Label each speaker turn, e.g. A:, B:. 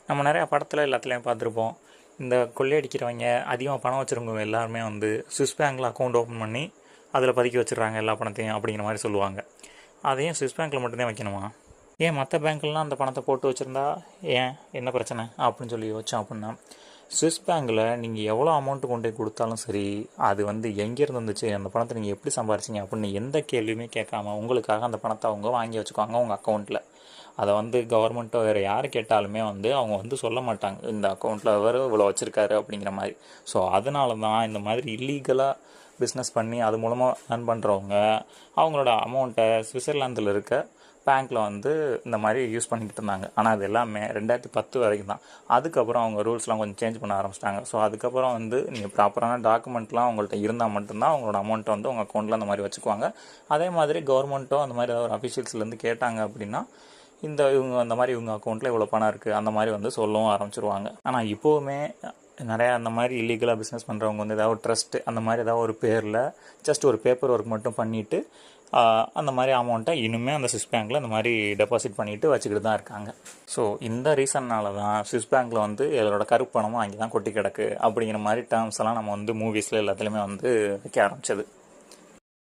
A: நம்ம நிறையா படத்தில் எல்லாத்துலேயும் பார்த்துருப்போம். இந்த கொள்ளையடிக்கிறவங்க அதிகமாக பணம் வச்சுருக்கவங்க எல்லாருமே வந்து ஸ்விஸ் பேங்க்கில் அக்கௌண்ட் ஓப்பன் பண்ணி அதில் பதுக்கி வச்சுடுறாங்க எல்லா பணத்தையும் அப்படிங்கிற மாதிரி சொல்லுவாங்க. அதையும் ஸ்விஸ் பேங்க்கில் மட்டும்தான் வைக்கணுமா? ஏன் மற்ற பேங்க்லாம் அந்த பணத்தை போட்டு வச்சுருந்தா ஏன் என்ன பிரச்சனை அப்படின்னு சொல்லி யோசிச்சோம் அப்படின்னா, ஸ்விஸ் பேங்க்கில் நீங்கள் எவ்வளோ அமௌண்ட்டு கொண்டு போய் கொடுத்தாலும் சரி, அது வந்து எங்கேருந்து வந்துச்சு, அந்த பணத்தை நீங்கள் எப்படி சம்பாரிச்சிங்க அப்படின்னு எந்த கேள்வியுமே கேட்காம உங்களுக்காக அந்த பணத்தை அவங்க வாங்கி வச்சுக்குவாங்க உங்கள் அக்கௌண்ட்டில். அதை வந்து கவர்மெண்ட்டோ வேறு யார் கேட்டாலுமே வந்து அவங்க வந்து சொல்ல மாட்டாங்க இந்த அக்கௌண்ட்டில் அவர் இவ்வளோ வச்சுருக்காரு அப்படிங்கிற மாதிரி. ஸோ அதனால தான் இந்த மாதிரி இல்லீகலாக பிஸ்னஸ் பண்ணி அது மூலமாக ஏர்ன் பண்ணுறவங்க அவங்களோட அமௌண்ட்டை சுவிட்சர்லாந்தில் இருக்க பேங்க்கில் வந்து இந்த மாதிரி யூஸ் பண்ணிக்கிட்டு இருந்தாங்க. ஆனால் அது எல்லாமே 2010 வரைக்கும் தான். அதுக்கப்புறம் அவங்க ரூல்ஸ்லாம் கொஞ்சம் சேஞ்ச் பண்ண ஆரம்பிச்சிட்டாங்க. ஸோ அதுக்கப்புறம் வந்து நீங்கள் ப்ராப்பரான டாக்குமெண்ட்லாம் அவங்கள்ட்ட இருந்தால் மட்டும்தான் அவங்களோட அமௌண்ட்டை வந்து உங்கள் அக்கௌண்ட்டில் அந்த மாதிரி வச்சுக்குவாங்க. அதே மாதிரி கவர்மெண்ட்டோ அந்த மாதிரி ஏதாவது ஒரு அஃபிஷியல்ஸ்லேருந்து கேட்டாங்க அப்படின்னா இவங்க அந்த மாதிரி இவங்க அக்கௌண்ட்டில் இவ்வளோ பணம் இருக்குது அந்த மாதிரி வந்து சொல்லவும் ஆரம்பிச்சிருவாங்க. ஆனால் இப்போவுமே நிறையா அந்த மாதிரி இல்லீகலாக பிஸ்னஸ் பண்ணுறவங்க வந்து ஏதாவது ட்ரஸ்ட்டு அந்த மாதிரி ஏதாவது ஒரு பேரில் ஜஸ்ட் ஒரு பேப்பர் ஒர்க் மட்டும் பண்ணிவிட்டு அந்த மாதிரி அமௌண்ட்டை இன்னுமே அந்த ஸ்விஸ் பேங்க்கில் இந்த மாதிரி டெபாசிட் பண்ணிவிட்டு வச்சுக்கிட்டு தான் இருக்காங்க. ஸோ இந்த ரீசன்னால தான் ஸ்விஸ் பேங்க்கில் வந்து இதோட கருப்பு பணமும் அங்கே தான் கொட்டி கிடக்கு அப்படிங்கிற மாதிரி டேர்ம்ஸ் எல்லாம் நம்ம வந்து மூவிஸில் எல்லாத்துலேயுமே வந்து வைக்க ஆரம்பிச்சது.